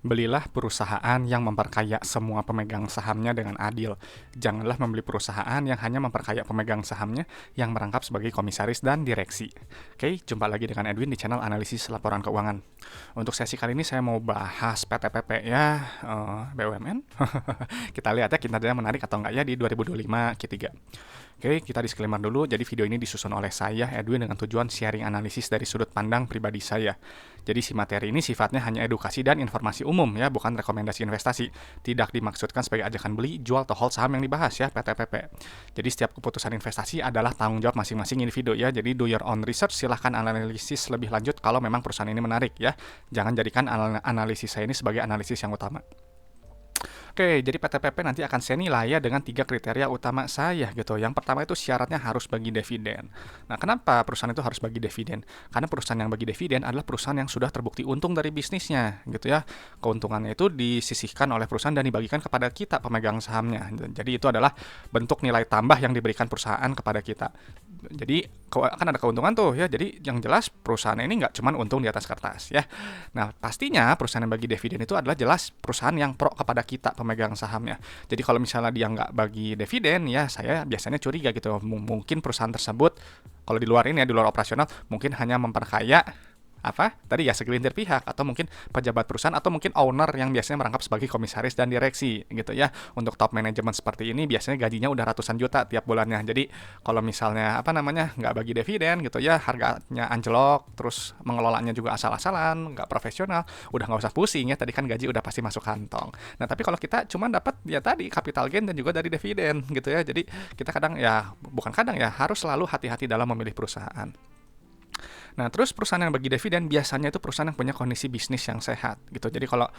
Belilah perusahaan yang memperkaya semua pemegang sahamnya dengan adil. Janganlah membeli perusahaan yang hanya memperkaya pemegang sahamnya yang merangkap sebagai komisaris dan direksi. Oke, jumpa lagi dengan Edwin di channel analisis laporan keuangan. Untuk sesi kali ini saya mau bahas PTPP ya, BUMN. Kita lihat ya kinerjanya menarik atau enggak ya di 2025 Q3. Oke, kita disclaimer dulu. Jadi video ini disusun oleh saya, Edwin, dengan tujuan sharing analisis dari sudut pandang pribadi saya. Jadi si materi ini sifatnya hanya edukasi dan informasi umum ya, bukan rekomendasi investasi. Tidak dimaksudkan sebagai ajakan beli, jual, atau hold saham yang dibahas ya, PTPP. Jadi setiap keputusan investasi adalah tanggung jawab masing-masing individu ya. Jadi do your own research, silahkan analisis lebih lanjut kalau memang perusahaan ini menarik ya. Jangan jadikan analisis saya ini sebagai analisis yang utama. Oke, jadi PTPP nanti akan saya nilai ya dengan 3 kriteria utama saya gitu. Yang pertama itu syaratnya harus bagi dividen. Nah, kenapa perusahaan itu harus bagi dividen? Karena perusahaan yang bagi dividen adalah perusahaan yang sudah terbukti untung dari bisnisnya gitu ya. Keuntungannya itu disisihkan oleh perusahaan dan dibagikan kepada kita pemegang sahamnya. Jadi itu adalah bentuk nilai tambah yang diberikan perusahaan kepada kita. Jadi akan ada keuntungan tuh ya. Jadi yang jelas perusahaan ini nggak cuma untung di atas kertas ya. Nah, pastinya perusahaan yang bagi dividen itu adalah jelas perusahaan yang pro kepada kita pemegang sahamnya. Jadi kalau misalnya dia nggak bagi dividen, ya saya biasanya curiga gitu. Mungkin perusahaan tersebut, kalau di luar ini ya, di luar operasional, mungkin hanya memperkaya tadi ya segelintir pihak, atau mungkin pejabat perusahaan, atau mungkin owner yang biasanya merangkap sebagai komisaris dan direksi gitu ya. Untuk top manajemen seperti ini biasanya gajinya udah ratusan juta tiap bulannya. Jadi kalau misalnya nggak bagi dividen gitu ya, harganya anjlok, terus mengelolanya juga asal-asalan, nggak profesional, udah nggak usah pusing ya, tadi kan gaji udah pasti masuk kantong. Nah tapi kalau kita cuma dapat ya tadi capital gain dan juga dari dividen gitu ya, jadi kita kadang ya, bukan kadang ya, harus selalu hati-hati dalam memilih perusahaan. Nah, terus perusahaan yang bagi dividen biasanya itu perusahaan yang punya kondisi bisnis yang sehat gitu. Jadi kalau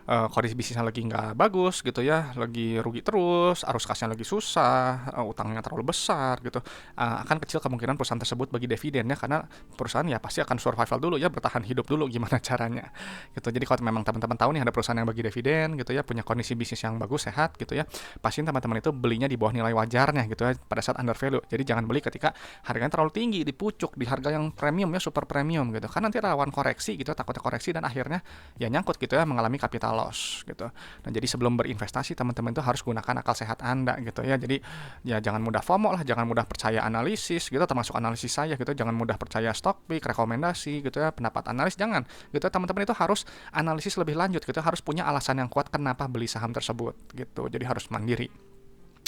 kondisi bisnisnya lagi nggak bagus gitu ya, lagi rugi terus, arus kasnya lagi susah, utangnya terlalu besar gitu, akan kecil kemungkinan perusahaan tersebut bagi dividen ya, karena perusahaan ya pasti akan survival dulu ya, bertahan hidup dulu gimana caranya gitu. Jadi kalau memang teman-teman tahu nih ada perusahaan yang bagi dividen gitu ya, punya kondisi bisnis yang bagus, sehat gitu ya, pasti teman-teman itu belinya di bawah nilai wajarnya gitu ya, pada saat under value. Jadi jangan beli ketika harganya terlalu tinggi, dipucuk di harga yang premium ya, super premium gitu, kan nanti rawan koreksi gitu, takutnya koreksi dan akhirnya ya nyangkut gitu ya, mengalami capital loss gitu. Nah, jadi sebelum berinvestasi teman-teman itu harus gunakan akal sehat Anda gitu ya. Jadi ya jangan mudah FOMO lah, jangan mudah percaya analisis gitu, termasuk analisis saya gitu. Jangan mudah percaya stock pick, rekomendasi gitu ya, pendapat analis, jangan. Gitu, teman-teman itu harus analisis lebih lanjut gitu, harus punya alasan yang kuat kenapa beli saham tersebut gitu. Jadi harus mandiri.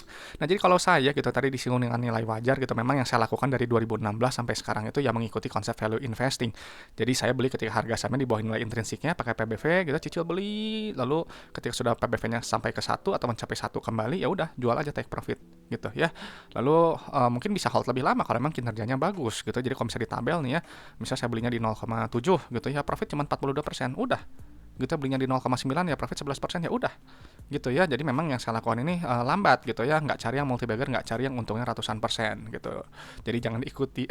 Nah, jadi kalau saya gitu tadi disinggung dengan nilai wajar gitu, memang yang saya lakukan dari 2016 sampai sekarang itu ya mengikuti konsep value investing. Jadi saya beli ketika harga sahamnya di bawah nilai intrinsiknya, pakai PBV gitu, cicil beli, lalu ketika sudah PBV-nya sampai ke 1 atau mencapai 1 kembali, ya udah jual aja, take profit gitu ya. Lalu mungkin bisa hold lebih lama kalau memang kinerjanya bagus gitu. Jadi kalau misalnya di tabel nih ya, misalnya saya belinya di 0,7 gitu ya, profit cuma 42%, udah gitu, belinya di 0,9 ya profit 11%, ya udah gitu ya. Jadi memang yang saya lakukan ini lambat gitu ya, nggak cari yang multi bagger, nggak cari yang untungnya ratusan persen gitu, jadi jangan diikuti.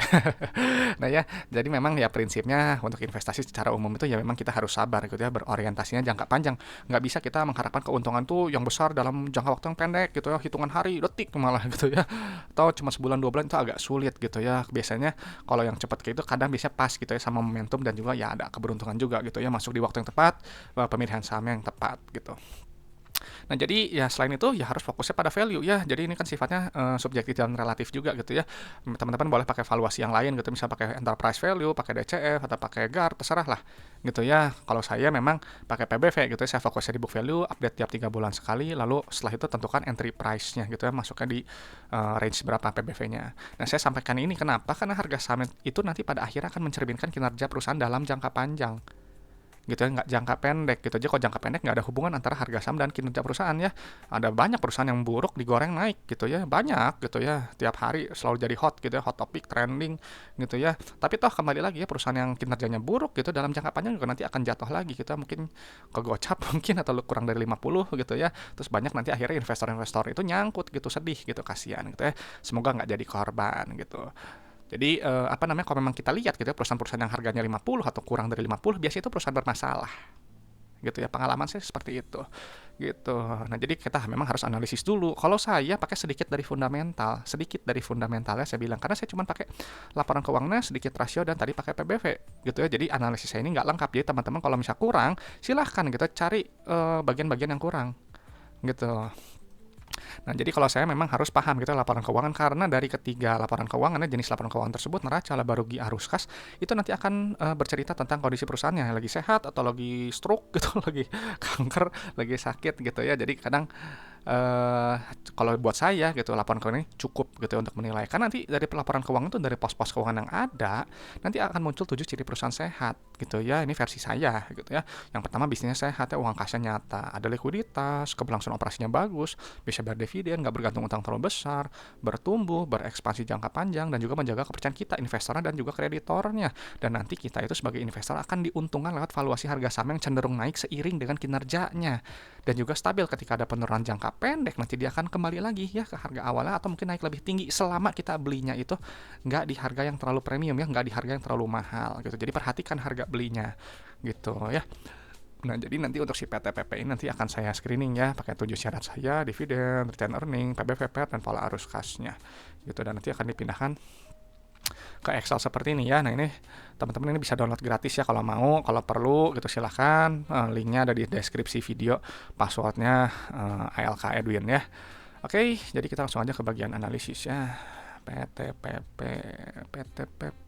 Nah ya, jadi memang ya prinsipnya untuk investasi secara umum itu ya memang kita harus sabar gitu ya, berorientasinya jangka panjang. Nggak bisa kita mengharapkan keuntungan tuh yang besar dalam jangka waktu yang pendek gitu ya, hitungan hari, detik malah gitu ya, atau cuma sebulan 2 bulan, itu agak sulit gitu ya. Biasanya kalau yang cepat kayak itu kadang bisa pas gitu ya sama momentum, dan juga ya ada keberuntungan juga gitu ya, masuk di waktu yang tepat, pemilihan saham yang tepat gitu. Nah, jadi ya selain itu ya harus fokusnya pada value ya. Jadi ini kan sifatnya subjektif dan relatif juga gitu ya. Teman-teman boleh pakai valuasi yang lain gitu, misalnya pakai enterprise value, pakai DCF, atau pakai GAR, terserah lah gitu ya. Kalau saya memang pakai PBV gitu ya, saya fokusnya di book value, update tiap 3 bulan sekali, lalu setelah itu tentukan entry price-nya gitu ya, masuknya di range berapa PBV-nya. Nah, saya sampaikan ini kenapa? Karena harga saham itu nanti pada akhirnya akan mencerminkan kinerja perusahaan dalam jangka panjang gitu ya, nggak jangka pendek gitu aja. Kalau jangka pendek nggak ada hubungan antara harga saham dan kinerja perusahaan ya. Ada banyak perusahaan yang buruk digoreng naik gitu ya, banyak gitu ya, tiap hari selalu jadi hot gitu ya, hot topic, trending gitu ya. Tapi toh kembali lagi ya, perusahaan yang kinerjanya buruk gitu dalam jangka panjang juga nanti akan jatuh lagi gitu ya, mungkin kegocap mungkin, atau kurang dari 50 gitu ya. Terus banyak nanti akhirnya investor-investor itu nyangkut gitu, sedih gitu, kasihan gitu ya. Semoga nggak jadi korban gitu. Jadi kalau memang kita lihat gitu ya, perusahaan-perusahaan yang harganya 50 atau kurang dari 50, biasanya itu perusahaan bermasalah gitu ya, pengalaman saya seperti itu gitu. Nah, jadi kita memang harus analisis dulu. Kalau saya pakai sedikit dari fundamentalnya saya bilang, karena saya cuma pakai laporan keuangannya, sedikit rasio, dan tadi pakai PBV gitu ya. Jadi analisis saya ini nggak lengkap. Jadi teman-teman kalau misal kurang, silahkan gitu cari bagian-bagian yang kurang gitu. Nah, jadi kalau saya memang harus paham gitu laporan keuangan, karena dari ketiga laporan keuangan, jenis laporan keuangan tersebut, neraca, laba rugi, arus kas, itu nanti akan bercerita tentang kondisi perusahaannya, lagi sehat atau lagi stroke gitu, lagi kanker, lagi sakit gitu ya. Jadi kadang eh kalau buat saya gitu laporan keuangan ini cukup gitu ya untuk menilai. Karena nanti dari laporan keuangan itu, dari pos-pos keuangan yang ada, nanti akan muncul 7 ciri perusahaan sehat gitu ya. Ini versi saya gitu ya. Yang pertama, bisnisnya sehat ya, uang kasnya nyata, ada likuiditas, keberlangsungan operasinya bagus, bisa bayar dividen, nggak bergantung utang terlalu besar, bertumbuh, berekspansi jangka panjang, dan juga menjaga kepercayaan kita, investornya dan juga kreditornya. Dan nanti kita itu sebagai investor akan diuntungkan lewat valuasi harga saham yang cenderung naik seiring dengan kinerjanya. Dan juga stabil ketika ada penurunan jangka pendek, nanti dia akan kembali lagi ya ke harga awalnya atau mungkin naik lebih tinggi selama kita belinya itu nggak di harga yang terlalu premium ya, nggak di harga yang terlalu mahal gitu. Jadi perhatikan harga belinya gitu ya. Nah, jadi nanti untuk si PTPP ini nanti akan saya screening ya, pakai 7 syarat saya, dividen, return earning, PBV, dan pola arus kasnya gitu. Dan nanti akan dipindahkan ke Excel seperti ini ya. Nah, ini teman-teman ini bisa download gratis ya kalau mau, kalau perlu gitu silahkan. Linknya ada di deskripsi video, passwordnya ALK Edwin ya. Oke, jadi kita langsung aja ke bagian analisis ya. PTPP, PTPP,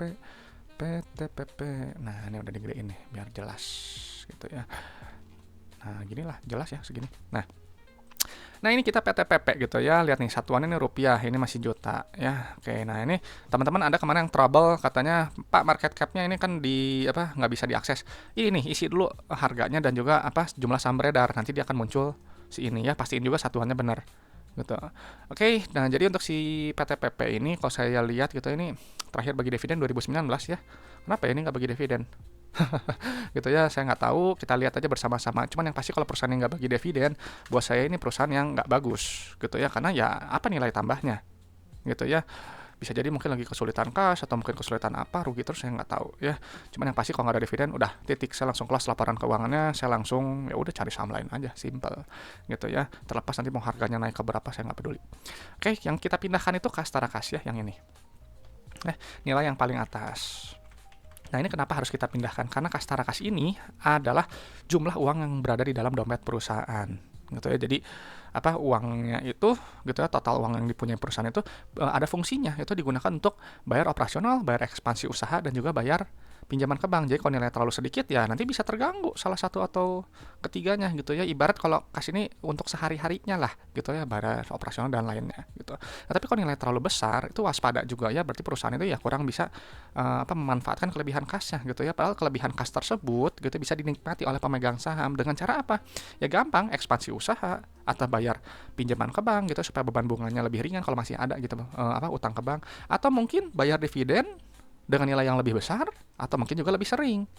PTPP. Nah, ini udah digedein nih biar jelas gitu ya. Nah, ginilah jelas ya segini. Nah, ini kita PTPP gitu ya. Lihat nih, satuan ini rupiah, ini masih juta ya. Oke, nah ini teman-teman ada kemarin yang trouble katanya, Pak, market cap-nya ini kan di apa nggak bisa diakses. Ini nih, isi dulu harganya dan juga apa jumlah saham beredar. Nanti dia akan muncul si ini ya. Pastiin juga satuannya benar gitu. Oke, nah jadi untuk si PTPP ini kalau saya lihat gitu, ini terakhir bagi dividen 2019 ya. Kenapa ya ini nggak bagi dividen? Gitu ya, saya nggak tahu, kita lihat aja bersama-sama. Cuman yang pasti kalau perusahaan yang nggak bagi dividen, buat saya ini perusahaan yang nggak bagus gitu ya, karena ya apa nilai tambahnya gitu ya. Bisa jadi mungkin lagi kesulitan kas atau mungkin kesulitan apa, rugi terus, saya nggak tahu ya. Cuman yang pasti kalau nggak ada dividen udah titik, saya langsung close laporan keuangannya, saya langsung ya udah cari saham lain aja, simple gitu ya. Terlepas nanti mau harganya naik ke berapa saya nggak peduli. Oke, yang kita pindahkan itu Kastara Kas ya, yang ini. Nilai yang paling atas. Nah, ini kenapa harus kita pindahkan? Karena Kastara Kas ini adalah jumlah uang yang berada di dalam dompet perusahaan gitu ya. Jadi apa uangnya itu gitu ya, total uang yang dipunyai perusahaan itu ada fungsinya, itu digunakan untuk bayar operasional, bayar ekspansi usaha, dan juga bayar pinjaman ke bank. Jadi kalau nilai terlalu sedikit ya nanti bisa terganggu salah satu atau ketiganya gitu ya. Ibarat kalau kas ini untuk sehari-harinya lah gitu ya, bayar operasional dan lainnya gitu. Nah, tapi kalau nilai terlalu besar itu waspada juga ya, berarti perusahaan itu ya kurang bisa memanfaatkan kelebihan kasnya gitu ya. Padahal kelebihan kas tersebut gitu bisa dinikmati oleh pemegang saham dengan cara apa? Ya gampang, ekspansi usaha atau bayar pinjaman ke bank gitu supaya beban bunganya lebih ringan kalau masih ada gitu utang ke bank, atau mungkin bayar dividen dengan nilai yang lebih besar, atau mungkin juga lebih sering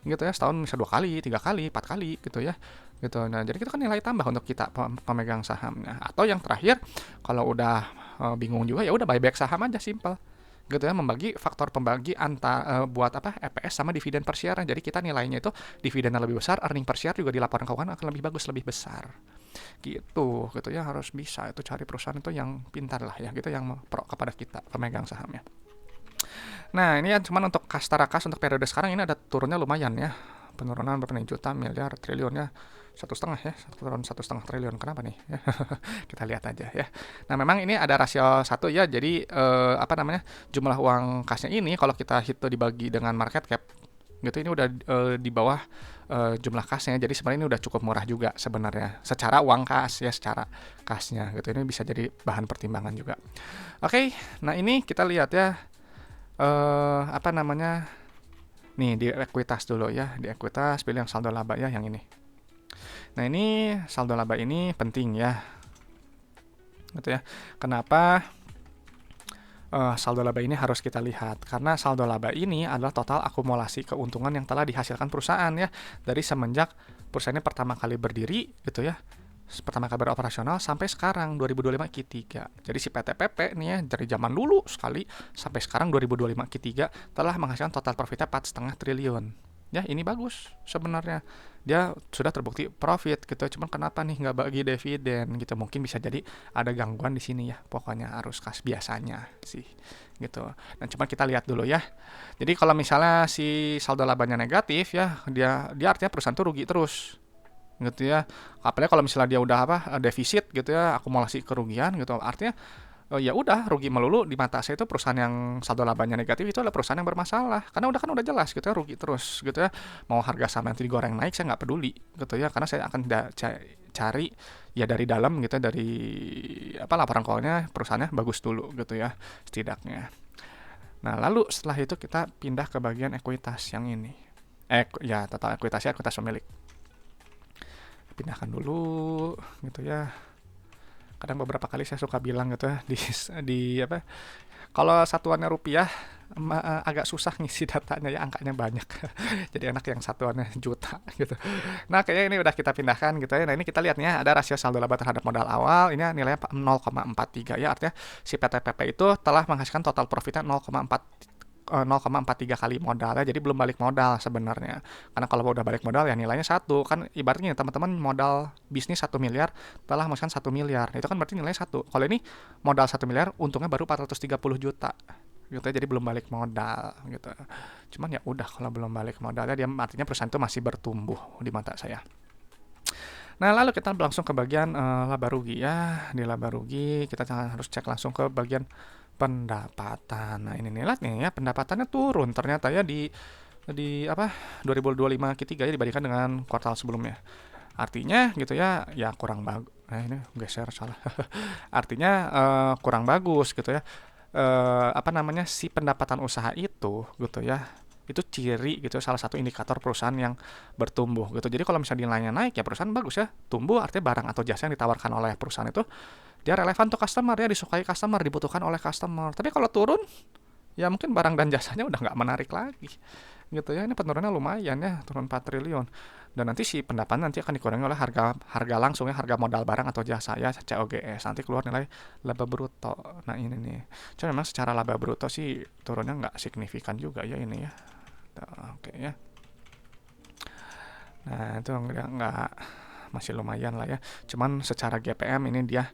gitu ya, setahun bisa 2 kali, 3 kali, 4 kali gitu ya gitu. Nah, jadi itu kan nilai tambah untuk kita pemegang sahamnya. Atau yang terakhir, kalau udah bingung juga ya udah buyback saham aja, simple gitu ya, membagi faktor pembagi antara buat apa EPS sama dividen per share. Jadi kita nilainya itu dividennya lebih besar, earning per share juga di laporan keuangan akan lebih bagus, lebih besar gitu ya. Harus bisa itu cari perusahaan itu yang pintar lah ya gitu, yang pro kepada kita pemegang sahamnya. Nah, ini kan cuman untuk Kastara Kas untuk periode sekarang ini ada turunnya lumayan ya. Penurunan berapa nih, juta, miliar, triliun ya. 1,5 ya, turun 1,5 triliun. Kenapa nih? Kita lihat aja ya. Nah, memang ini ada rasio 1 ya. Jadi apa namanya, jumlah uang kasnya ini kalau kita hitung dibagi dengan market cap gitu, ini udah di bawah jumlah kasnya. Jadi sebenarnya ini udah cukup murah juga sebenarnya secara uang kas ya, secara kasnya gitu. Ini bisa jadi bahan pertimbangan juga. Oke, nah ini kita lihat ya. Apa namanya, nih di ekuitas dulu ya, di ekuitas pilih yang saldo laba ya, yang ini. Nah, ini saldo laba ini penting ya gitu ya. Kenapa saldo laba ini harus kita lihat? Karena saldo laba ini adalah total akumulasi keuntungan yang telah dihasilkan perusahaan ya, dari semenjak perusahaannya pertama kali berdiri gitu ya, pertama kali beroperasional sampai sekarang 2025 Q3. Jadi si PTPP nih ya, dari zaman dulu sekali sampai sekarang 2025 Q3 telah menghasilkan total profitnya 4,5 triliun ya ini bagus sebenarnya, dia sudah terbukti profit gitu, cuman kenapa nih nggak bagi dividen gitu, mungkin bisa jadi ada gangguan di sini ya, pokoknya arus kas biasanya sih gitu. Dan cuman kita lihat dulu ya, jadi kalau misalnya si saldo labanya negatif ya, dia artinya perusahaan tuh rugi terus gitu ya, apalagi kalau misalnya dia udah defisit gitu ya, akumulasi kerugian gitu, artinya ya udah rugi melulu. Di mata saya itu perusahaan yang saldo labanya negatif itu adalah perusahaan yang bermasalah, karena udah jelas gitu ya, rugi terus gitu ya. Mau harga saham nanti digoreng naik saya nggak peduli gitu ya, karena saya akan cari ya dari dalam gitu ya, dari laporan keuangannya perusahaannya bagus dulu gitu ya setidaknya. Nah lalu setelah itu kita pindah ke bagian ekuitas yang ini, ya total ekuitasnya, ekuitas pemilik, pindahkan dulu gitu ya. Kadang beberapa kali saya suka bilang gitu ya, di kalau satuannya rupiah agak susah ngisi datanya ya, angkanya banyak. Jadi enak yang satuannya juta gitu. Nah kayaknya ini udah kita pindahkan gitu ya. Nah ini kita lihat nih ya, ada rasio saldo laba terhadap modal awal, ini nilainya 0,43 ya, artinya si PTPP itu telah menghasilkan total profitnya 0,43 kali modalnya, jadi belum balik modal sebenarnya. Karena kalau udah balik modal ya nilainya satu, kan ibaratnya teman-teman modal bisnis 1 miliar telah menghasilkan 1 miliar, itu kan berarti nilainya satu. Kalau ini modal 1 miliar untungnya baru 430 juta gitu ya, jadi belum balik modal gitu. Cuman ya udah, kalau belum balik modalnya dia artinya perusahaan itu masih bertumbuh di mata saya. Nah lalu kita langsung ke bagian laba rugi ya. Di laba rugi kita harus cek langsung ke bagian pendapatan. Nah ini nih, lihat nih ya, pendapatannya turun ternyata ya di 2025 Q3 ya, dibandingkan dengan kuartal sebelumnya. Artinya gitu ya, ya kurang bagus. Nah ini geser salah. Artinya kurang bagus gitu ya. Si pendapatan usaha itu gitu ya, itu ciri gitu, salah satu indikator perusahaan yang bertumbuh gitu. Jadi kalau misalnya nilainya naik ya perusahaan bagus ya, tumbuh, artinya barang atau jasa yang ditawarkan oleh perusahaan itu dia relevan tuh customer ya, disukai customer, dibutuhkan oleh customer. Tapi kalau turun ya mungkin barang dan jasanya udah nggak menarik lagi gitu ya. Ini penurunannya lumayan ya, turun 4 triliun. Dan nanti si pendapatan nanti akan dikurangi oleh harga langsung ya, harga modal barang atau jasa ya, COGS. Nanti keluar nilai laba bruto. Nah ini nih, cuma memang secara laba bruto sih turunnya nggak signifikan juga ya ini ya. Oke ya. Nah itu nggak, masih lumayan lah ya. Cuman secara GPM ini dia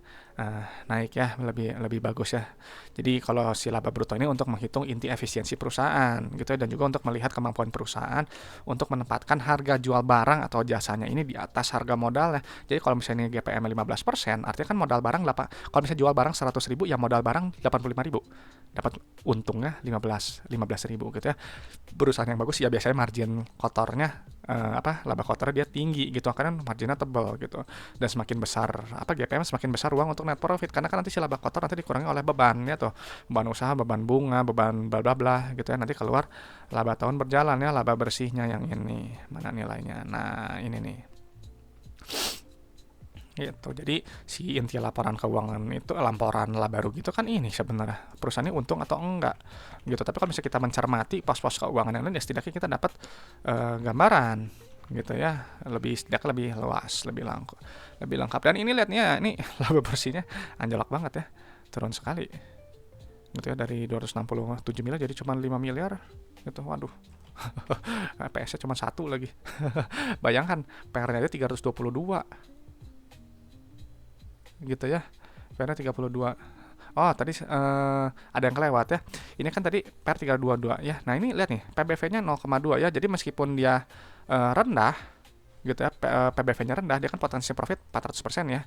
naik ya, lebih bagus ya. Jadi kalau si laba bruto ini untuk menghitung inti efisiensi perusahaan gitu ya, dan juga untuk melihat kemampuan perusahaan untuk menempatkan harga jual barang atau jasanya ini di atas harga modalnya. Jadi kalau misalnya GPM 15%, artinya kan modal barang kalau misalnya jual barang 100.000 ya modal barang 85.000. Dapat untungnya 15.000 gitu ya. Perusahaan yang bagus ya biasanya margin kotornya laba kotornya dia tinggi gitu, karena marginnya tebal gitu. Dan semakin besar GPM, semakin besar uang untuk net profit, karena kan nanti si laba kotor nanti dikurangi oleh beban ya tuh, beban usaha, beban bunga, beban bla bla bla gitu ya, nanti keluar laba tahun berjalan ya, laba bersihnya yang ini, mana nilainya. Nah ini nih gitu. Jadi si inti laporan keuangan itu, laporan laba rugi itu kan ini sebenarnya perusahaannya untung atau enggak gitu. Tapi kalau misalnya kita mencermati pos-pos keuangan yang lain ya setidaknya kita dapat gambaran gitu ya, setidaknya lebih luas, lebih lengkap. Dan ini lihatnya, ini laba bersihnya anjlok banget ya, turun sekali gitu ya, dari 267 miliar jadi cuma 5 miliar gitu. Waduh. PS-nya cuma 1 lagi. Bayangkan PR-nya aja 322 gitu ya, PR 32. Oh tadi ada yang kelewat ya, ini kan tadi PR 322 ya. Nah ini lihat nih, PBV nya 0,2 ya, jadi meskipun dia rendah gitu ya, PBV nya rendah, dia kan potensi profit 400% ya.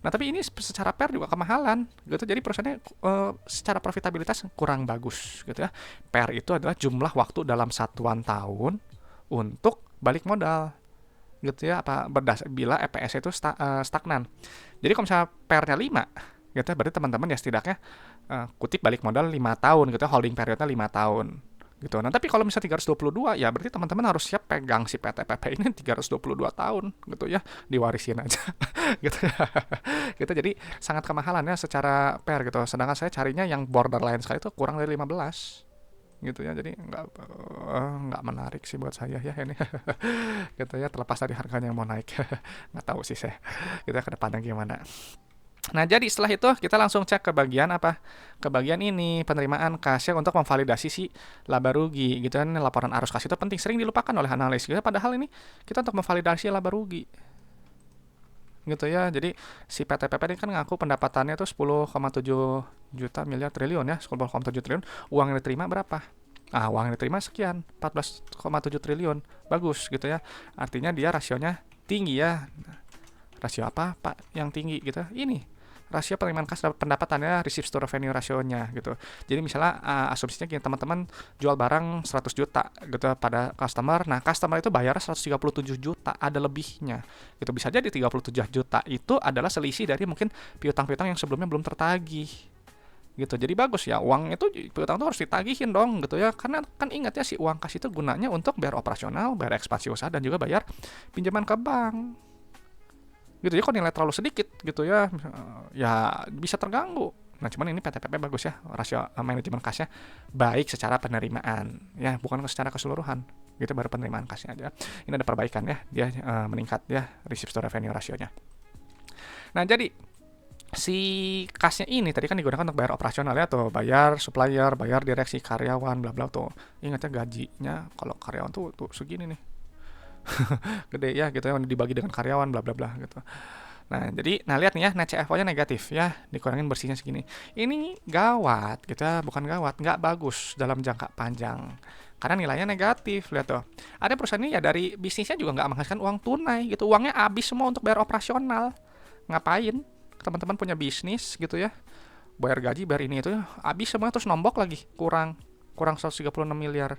Nah tapi ini secara PR juga kemahalan gitu, jadi perusahaannya secara profitabilitas kurang bagus gitu ya. PR itu adalah jumlah waktu dalam satuan tahun untuk balik modal gitu ya, bila EPS itu stagnan. Jadi kalau misalnya PR-nya 5 gitu ya, berarti teman-teman ya setidaknya kutip balik modal 5 tahun gitu ya, holding periodnya 5 tahun gitu. Nah tapi kalau misalnya 322 ya berarti teman-teman harus siap pegang si PTPP ini 322 tahun gitu ya, diwarisin aja gitu ya. Gitu, jadi sangat kemahalan ya secara PR gitu. Sedangkan saya carinya yang borderline sekali itu kurang dari 15 gitu ya, jadi nggak menarik sih buat saya ya ini. Gitu ya, terlepas dari harganya yang mau naik. Nggak tahu sih saya kita ke depannya gimana. Nah, jadi setelah itu kita langsung cek ke bagian apa? Ke bagian ini, penerimaan kas ya untuk memvalidasi si laba rugi gitu kan. Laporan arus kas itu penting, sering dilupakan oleh analis gitu. Padahal ini kita untuk memvalidasi laba rugi gitu ya. Jadi si PTPP ini kan ngaku pendapatannya tuh 10,7 juta miliar triliun ya, 10,7 triliun. Uang yang diterima berapa? Uang yang diterima sekian, 14,7 triliun. Bagus gitu ya. Artinya dia rasionya tinggi ya. Rasio apa, Pak, yang tinggi gitu? Ini rasio penerimaan kas pendapatannya, receipts to revenue rasionya gitu. Jadi misalnya asumsinya gini, teman-teman jual barang 100 juta gitu pada customer. Nah, customer itu bayar 137 juta, ada lebihnya. Gitu bisa jadi 37 juta itu adalah selisih dari mungkin piutang-piutang yang sebelumnya belum tertagih. Gitu. Jadi bagus ya, uang itu piutang itu harus ditagihin dong gitu ya. Karena kan ingat ya, si uang kas itu gunanya untuk bayar operasional, bayar ekspansi usaha, dan juga bayar pinjaman ke bank gitu ya. Kok nilai terlalu sedikit gitu ya, ya bisa terganggu. Nah, cuman ini PTPP bagus ya, rasio manajemen kasnya baik secara penerimaan ya, bukan secara keseluruhan gitu, baru penerimaan kasnya aja ini ada perbaikan ya, dia meningkat ya, receipts to revenue rasionya. Nah, jadi si kasnya ini tadi kan digunakan untuk bayar operasional ya, tuh bayar supplier, bayar direksi, karyawan, bla bla. Tuh ingatnya gajinya kalau karyawan tuh segini nih, gede ya gitu ya, dibagi dengan karyawan, bla bla bla gitu. Nah, jadi lihat nih ya, net CFO-nya negatif ya, dikurangin bersihnya segini. Ini gawat gitu ya, bukan gawat, nggak bagus dalam jangka panjang. Karena nilainya negatif, lihat tuh. Ada perusahaan ini ya dari bisnisnya juga nggak menghasilkan uang tunai gitu, uangnya habis semua untuk bayar operasional. Ngapain? Teman-teman punya bisnis gitu ya, bayar gaji, bayar ini itu, habis semua terus nombok lagi, kurang 136 miliar.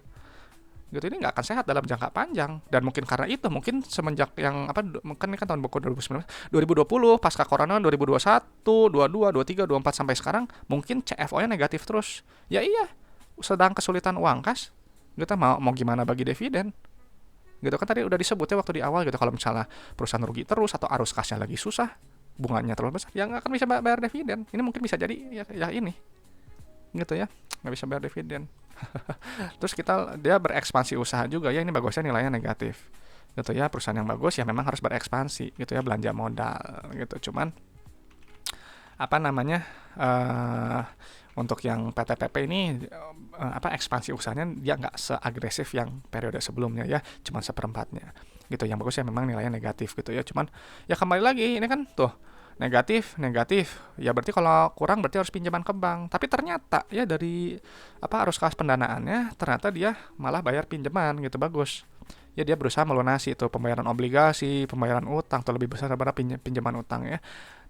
Gitu, ini nggak akan sehat dalam jangka panjang. Dan mungkin karena itu, mungkin semenjak yang apa, kan ini kan tahun buku 2019, 2020 pasca corona, 2021, 22, 23, 24 sampai sekarang mungkin CFO-nya negatif terus. Ya iya, sedang kesulitan uang kas. Kita mau gimana bagi dividen? Gitu kan tadi udah disebutnya waktu di awal gitu, kalau misalnya perusahaan rugi terus atau arus kasnya lagi susah, bunganya terlalu besar, ya nggak akan bisa bayar dividen. Ini mungkin bisa jadi ya ini gitu ya, nggak bisa bayar dividen. Terus dia berekspansi usaha juga ya, ini bagusnya nilainya negatif gitu ya. Perusahaan yang bagus ya memang harus berekspansi gitu ya, belanja modal gitu. Cuman apa namanya, untuk yang PTPP ini ekspansi usahanya dia nggak seagresif yang periode sebelumnya ya, cuman seperempatnya gitu. Yang bagus ya memang nilainya negatif gitu ya. Cuman ya kembali lagi, ini kan tuh negatif ya, berarti kalau kurang berarti harus pinjaman ke bank. Tapi ternyata ya dari arus kas pendanaannya, ternyata dia malah bayar pinjaman gitu. Bagus ya, dia berusaha melunasi itu pembayaran obligasi, pembayaran utang tuh lebih besar daripada pinjaman utang ya.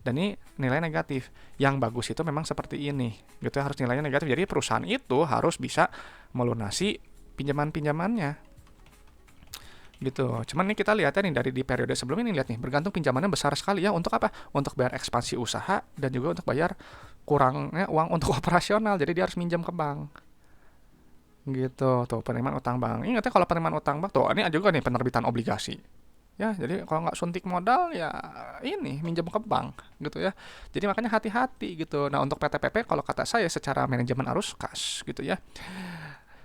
Dan ini nilai negatif. Yang bagus itu memang seperti ini gitu ya, harus nilainya negatif. Jadi perusahaan itu harus bisa melunasi pinjaman-pinjamannya gitu. Cuman nih kita lihatnya nih dari di periode sebelum ini, lihat nih, bergantung pinjamannya besar sekali ya. Untuk apa? Untuk bayar ekspansi usaha dan juga untuk bayar kurangnya uang untuk operasional. Jadi dia harus minjam ke bank gitu. Tuh penerimaan utang bank. Ingat ya, kalau penerimaan utang bank tuh, ini juga nih penerbitan obligasi ya. Jadi kalau nggak suntik modal ya ini minjam ke bank gitu ya. Jadi makanya hati-hati gitu. Nah, untuk PTPP kalau kata saya secara manajemen arus kas gitu ya,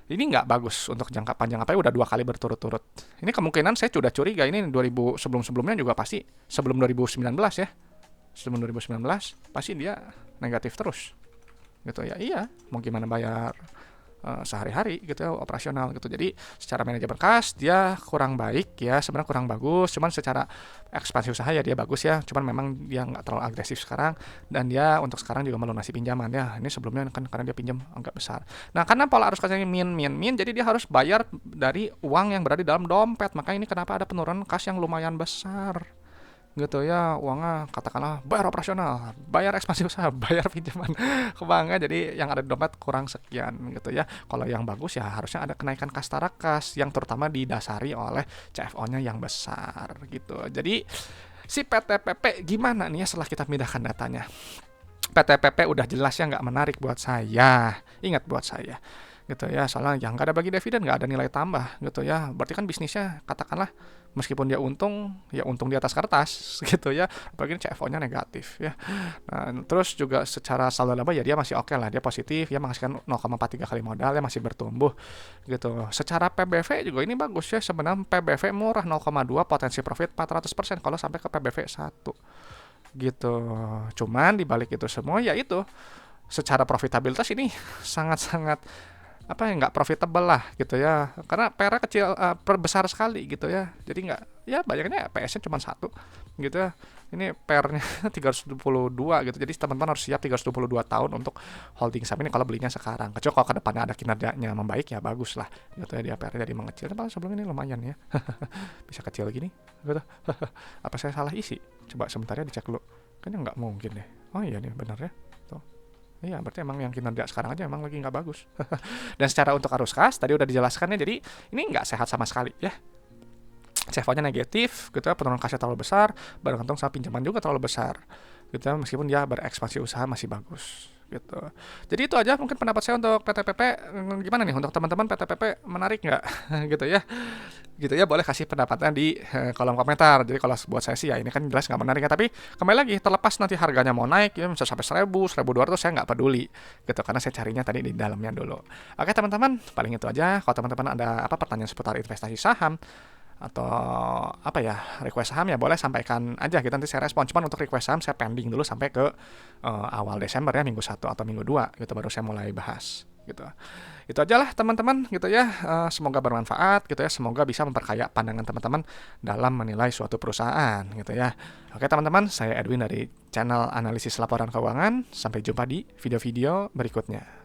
ini nggak bagus untuk jangka panjang, apa ya, udah 2 kali berturut-turut. Ini kemungkinan saya sudah curiga ini 2000 sebelum-sebelumnya juga pasti, sebelum 2019 ya. Sebelum 2019 pasti dia negatif terus. Gitu ya. Iya, mau gimana bayar sehari-hari gitu ya, operasional gitu. Jadi secara manajemen kas dia kurang baik ya, sebenarnya kurang bagus. Cuman secara ekspansi usaha ya dia bagus ya, cuman memang dia nggak terlalu agresif sekarang. Dan dia untuk sekarang juga melunasi pinjaman ya. Ini sebelumnya kan karena dia pinjam agak besar. Nah, karena pola arus kasnya min, jadi dia harus bayar dari uang yang berada di dalam dompet. Makanya ini kenapa ada penurunan kas yang lumayan besar gitu ya. Uangnya katakanlah bayar operasional, bayar ekspansi usaha, bayar pinjaman ke bank, jadi yang ada di dompet kurang sekian gitu ya. Kalau yang bagus ya harusnya ada kenaikan kas tarakas yang terutama didasari oleh CFO-nya yang besar gitu. Jadi si PTPP gimana nih ya setelah kita pindahkan datanya? PTPP udah jelas ya nggak menarik buat saya. Ingat, buat saya gitu ya, soalnya yang nggak ada bagi dividen, nggak ada nilai tambah gitu ya. Berarti kan bisnisnya katakanlah meskipun dia untung, ya untung di atas kertas gitu ya, apalagi CFO-nya negatif ya. Nah, terus juga secara saldo laba ya dia masih oke lah, dia positif ya, menghasilkan 0,43 kali modal ya, masih bertumbuh gitu. Secara PBV juga ini bagus ya, sebenarnya PBV murah 0,2, potensi profit 400% kalau sampai ke PBV 1 gitu. Cuman di balik itu semua ya itu, secara profitabilitas ini sangat-sangat apa ya, nggak profitable lah gitu ya, karena PR kecil, besar sekali gitu ya, jadi nggak, ya banyaknya PS-nya cuma satu gitu ya, ini PR-nya 322 gitu, jadi teman-teman harus siap 322 tahun untuk holding saham ini kalau belinya sekarang, kecuali kalau kedepannya ada kinerjanya membaik ya bagus lah gitu ya, dia PR-nya jadi mengecil, tapi sebelum ini lumayan ya bisa kecil gini gitu. Apa saya salah isi, coba sebentar ya dicek dulu, kayaknya nggak mungkin deh, oh iya nih benar ya tuh. Iya, berarti emang yang kinerja sekarang aja emang lagi nggak bagus. Dan secara untuk arus kas, tadi udah dijelaskan ya, jadi ini nggak sehat sama sekali ya. CFO-nya negatif, gitu ya, penurunan kasnya terlalu besar, barang kantong sama pinjaman juga terlalu besar, gitu ya, meskipun dia berekspansi usaha masih bagus, gitu. Jadi itu aja mungkin pendapat saya untuk PTPP. Gimana nih untuk teman-teman, PTPP menarik nggak? Gitu ya. Gitu ya, boleh kasih pendapatnya di kolom komentar. Jadi kalau buat saya sih ya ini kan jelas nggak menarik ya, tapi kembali lagi terlepas nanti harganya mau naik ya bisa sampai 1000, 1200 saya nggak peduli gitu, karena saya carinya tadi di dalamnya dulu. Oke teman-teman, paling itu aja. Kalau teman-teman ada apa pertanyaan seputar investasi saham atau apa ya, request saham ya boleh sampaikan aja gitu, nanti saya respon. Cuman untuk request saham saya pending dulu sampai ke awal Desember ya, minggu 1 atau minggu 2 gitu, baru saya mulai bahas gitu. Itu aja lah teman-teman gitu ya. Semoga bermanfaat gitu ya, semoga bisa memperkaya pandangan teman-teman dalam menilai suatu perusahaan gitu ya. Oke teman-teman, saya Edwin dari channel analisis laporan keuangan. Sampai jumpa di video-video berikutnya.